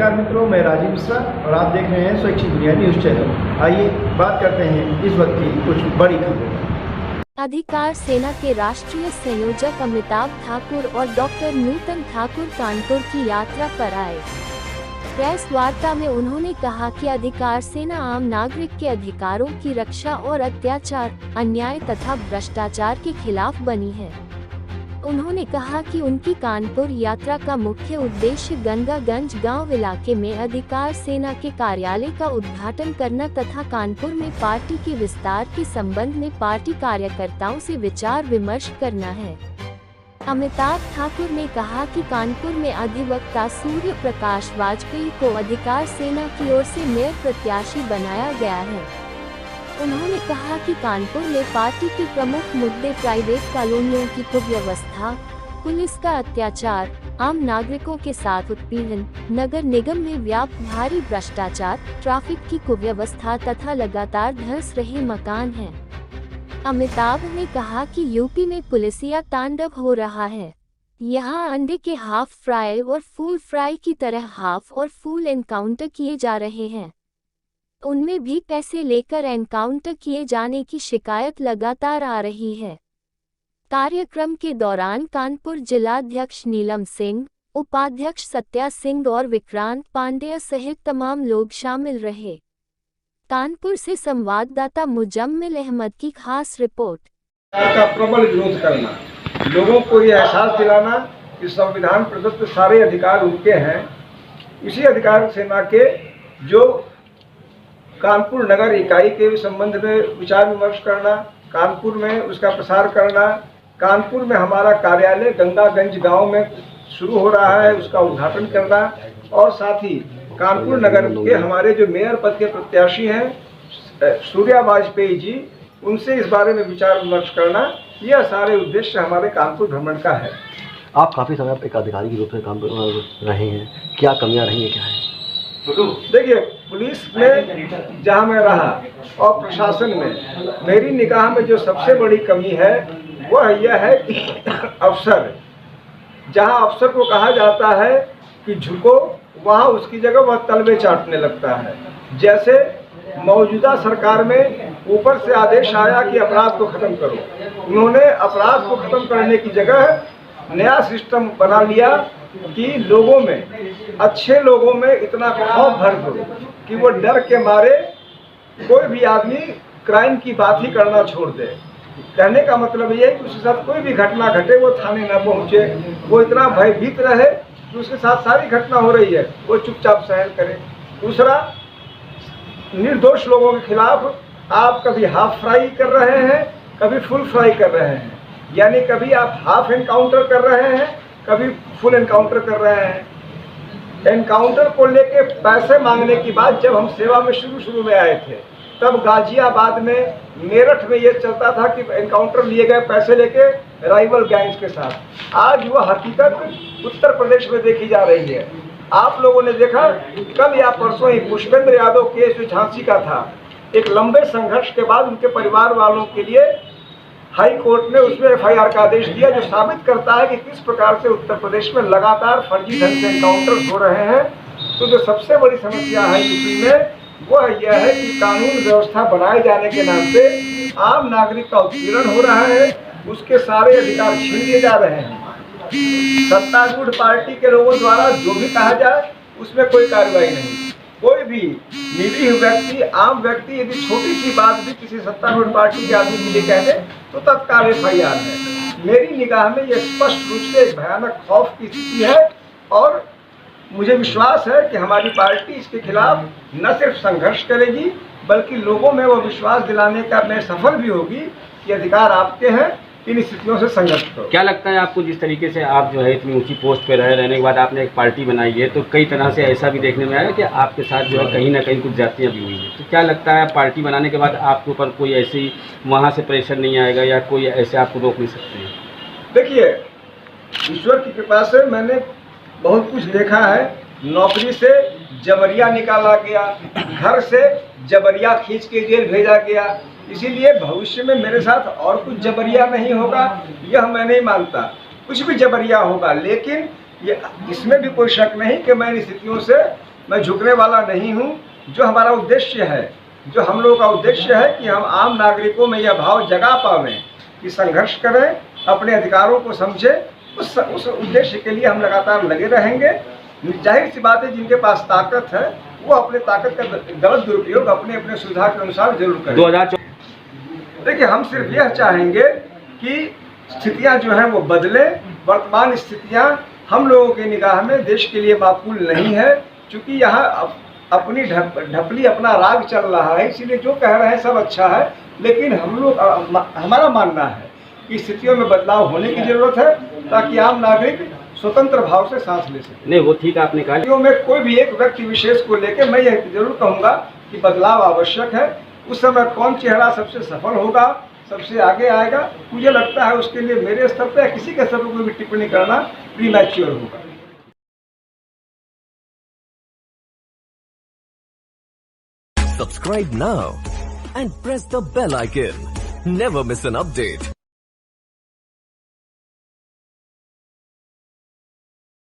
नमस्कार मित्रों, मैं राजीव मिश्रा और आप देख रहे हैं स्वैच्छिक दुनिया न्यूज़ चैनल। आइए बात करते हैं इस वक्त की कुछ बड़ी खबरें। अधिकार सेना के राष्ट्रीय संयोजक अमिताभ ठाकुर और डॉक्टर नूतन ठाकुर कानपुर की यात्रा पर आए। प्रेस वार्ता में उन्होंने कहा कि अधिकार सेना आम नागरिक के अधिकारों की रक्षा और अत्याचार, अन्याय तथा भ्रष्टाचार के खिलाफ बनी है। उन्होंने कहा कि उनकी कानपुर यात्रा का मुख्य उद्देश्य गंगागंज गांव इलाके में अधिकार सेना के कार्यालय का उद्घाटन करना तथा कानपुर में पार्टी के विस्तार के संबंध में पार्टी कार्यकर्ताओं से विचार विमर्श करना है। अमिताभ ठाकुर ने कहा कि कानपुर में अधिवक्ता सूर्य प्रकाश वाजपेयी को अधिकार सेना की ओर से मेयर प्रत्याशी बनाया गया है। उन्होंने कहा कि कानपुर में पार्टी के प्रमुख मुद्दे प्राइवेट कॉलोनियों की कुव्यवस्था, पुलिस का अत्याचार, आम नागरिकों के साथ उत्पीड़न, नगर निगम में व्याप्त भारी भ्रष्टाचार, ट्रैफिक की कुव्यवस्था तथा लगातार धंस रहे मकान हैं। अमिताभ ने कहा कि यूपी में पुलिसिया तांडव हो रहा है। यहाँ अंडे के हाफ फ्राई और फुल फ्राई की तरह हाफ और फुल एनकाउंटर किए जा रहे हैं। उनमें भी पैसे लेकर एनकाउंटर किए जाने की शिकायत लगातार आ रही है। कार्यक्रम के दौरान कानपुर जिलाध्यक्ष नीलम सिंह, उपाध्यक्ष सत्या सिंह और विक्रांत पांडेय सहित तमाम लोग शामिल रहे। कानपुर से संवाददाता मुजम्मिल अहमद की खास रिपोर्ट। का प्रबल विरोध करना, लोगों को यह एहसास दिलाना कि संविधान प्रदत्त सारे अधिकार उनके हैं। इसी अधिकार सेना के जो कानपुर नगर इकाई के संबंध में विचार विमर्श करना, कानपुर में उसका प्रसार करना, कानपुर में हमारा कार्यालय गंगागंज गांव में शुरू हो रहा है उसका उद्घाटन करना और साथ ही कानपुर नगर के हमारे जो मेयर पद के प्रत्याशी हैं सूर्या वाजपेयी जी, उनसे इस बारे में विचार विमर्श करना, यह सारे उद्देश्य हमारे कानपुर भ्रमण का है। आप काफ़ी समय एक अधिकारी के रूप में काम रहे हैं, क्या कमियां रही हैं, क्या है? देखिए, पुलिस में जहां मैं रहा और प्रशासन में मेरी निगाह में जो सबसे बड़ी कमी है वह यह है कि अफसर, जहां अफसर को कहा जाता है कि झुको, वहां उसकी जगह वह तलवे चाटने लगता है। जैसे मौजूदा सरकार में ऊपर से आदेश आया कि अपराध को खत्म करो, उन्होंने अपराध को खत्म करने की जगह नया सिस्टम बना लिया कि लोगों में, अच्छे लोगों में इतना खौफ भर दो कि वो डर के मारे कोई भी आदमी क्राइम की बात ही करना छोड़ दे। कहने का मतलब ये है कि उसके साथ कोई भी घटना घटे वो थाने न पहुंचे, वो इतना भयभीत रहे कि उसके साथ सारी घटना हो रही है वो चुपचाप सहन करे। दूसरा, निर्दोष लोगों के खिलाफ आप कभी हाफ फ्राई कर रहे हैं, कभी फुल फ्राई कर रहे हैं, यानी कभी आप हाफ एनकाउंटर कर रहे हैं, कभी फुल एनकाउंटर कर रहे हैं। एनकाउंटर को लेके पैसे मांगने की बात जब हम सेवा में शुरू में आए थे तब गाजियाबाद में, मेरठ में ये चलता था कि एनकाउंटर लिए गए पैसे लेके राइवल गैंग्स के साथ। आज वह हकीकत उत्तर प्रदेश में देखी जा रही है। आप लोगों ने देखा कल या परसों ही पुष्पेंद्र यादव केस जो झांसी का था, एक लंबे संघर्ष के बाद उनके परिवार वालों के लिए हाई कोर्ट ने उसमें एफआईआर का आदेश दिया, जो साबित करता है कि किस प्रकार से उत्तर प्रदेश में लगातार फर्जी ढंग से एनकाउंटर हो रहे हैं। तो जो सबसे बड़ी समस्या है यूपी में वह यह है कि कानून व्यवस्था बनाए जाने के नाम पे आम नागरिक का उत्पीड़न हो रहा है, उसके सारे अधिकार छीन लिए जा रहे हैं। सत्तारूढ़ पार्टी के लोगों द्वारा जो भी कहा जाए उसमें कोई कार्रवाई नहीं। कोई भी निरीह व्यक्ति, आम व्यक्ति यदि छोटी सी बात भी किसी सत्तारूढ़ पार्टी के आदमी के लिए कह दे तो तत्काल एफआईआर है। मेरी निगाह में यह स्पष्ट रूप से एक भयानक खौफ की स्थिति है और मुझे विश्वास है कि हमारी पार्टी इसके खिलाफ न सिर्फ संघर्ष करेगी बल्कि लोगों में वह विश्वास दिलाने का में सफल भी होगी कि अधिकार आपके हैं, इन स्थितियों से संघर्ष करो। क्या लगता है आपको, जिस तरीके से आप जो है इतनी ऊंची पोस्ट पे रहने के बाद आपने एक पार्टी बनाई है, तो कई तरह से ऐसा भी देखने में आया कि आपके साथ जो है कहीं ना कहीं कुछ जातियां भी हुई हैं, तो क्या लगता है पार्टी बनाने के बाद आपके ऊपर कोई ऐसी वहाँ से प्रेशर नहीं आएगा या कोई ऐसे आपको रोक नहीं सकते हैं? देखिए, ईश्वर की कृपा से मैंने बहुत कुछ देखा है। नौकरी से जबरिया निकाला गया, घर से जबरिया खींच के जेल भेजा गया, इसीलिए भविष्य में मेरे साथ और कुछ जबरिया नहीं होगा यह मैं नहीं मानता। कुछ भी जबरिया होगा, लेकिन ये इसमें भी कोई शक नहीं कि मैं इन स्थितियों से मैं झुकने वाला नहीं हूँ। जो हमारा उद्देश्य है, जो हम लोगों का उद्देश्य है कि हम आम नागरिकों में यह भाव जगा पावें कि संघर्ष करें, अपने अधिकारों को समझें, उस उद्देश्य के लिए हम लगातार लगे रहेंगे। जाहिर सी बात है, जिनके पास ताकत है वो अपने ताकत का गलत दुरुपयोग अपने अपने सुविधा के अनुसार जरूर करें। 2024 देखिए, हम सिर्फ यह चाहेंगे कि स्थितियां जो हैं वो बदले। वर्तमान स्थितियां हम लोगों की निगाह में देश के लिए माकूल नहीं है, क्योंकि यहाँ अपनी ढपली अपना राग चल रहा है। इसीलिए जो कह रहे हैं सब अच्छा है, लेकिन हमारा मानना है कि स्थितियों में बदलाव होने की जरूरत है, ताकि आम नागरिक स्वतंत्र भाव से सांस ले सके। नहीं, वो ठीक आपने कहा। स्थितियों में कोई भी एक व्यक्ति विशेष को लेकर मैं यह जरूर कहूँगा कि बदलाव आवश्यक है। उस समय कौन चेहरा सबसे सफल होगा, सबसे आगे आएगा, मुझे लगता है उसके लिए मेरे स्तर पर या किसी के स्तर पर कोई भी टिप्पणी करना प्रीमैच्योर होगा। Subscribe now and press the bell icon. Never miss an update.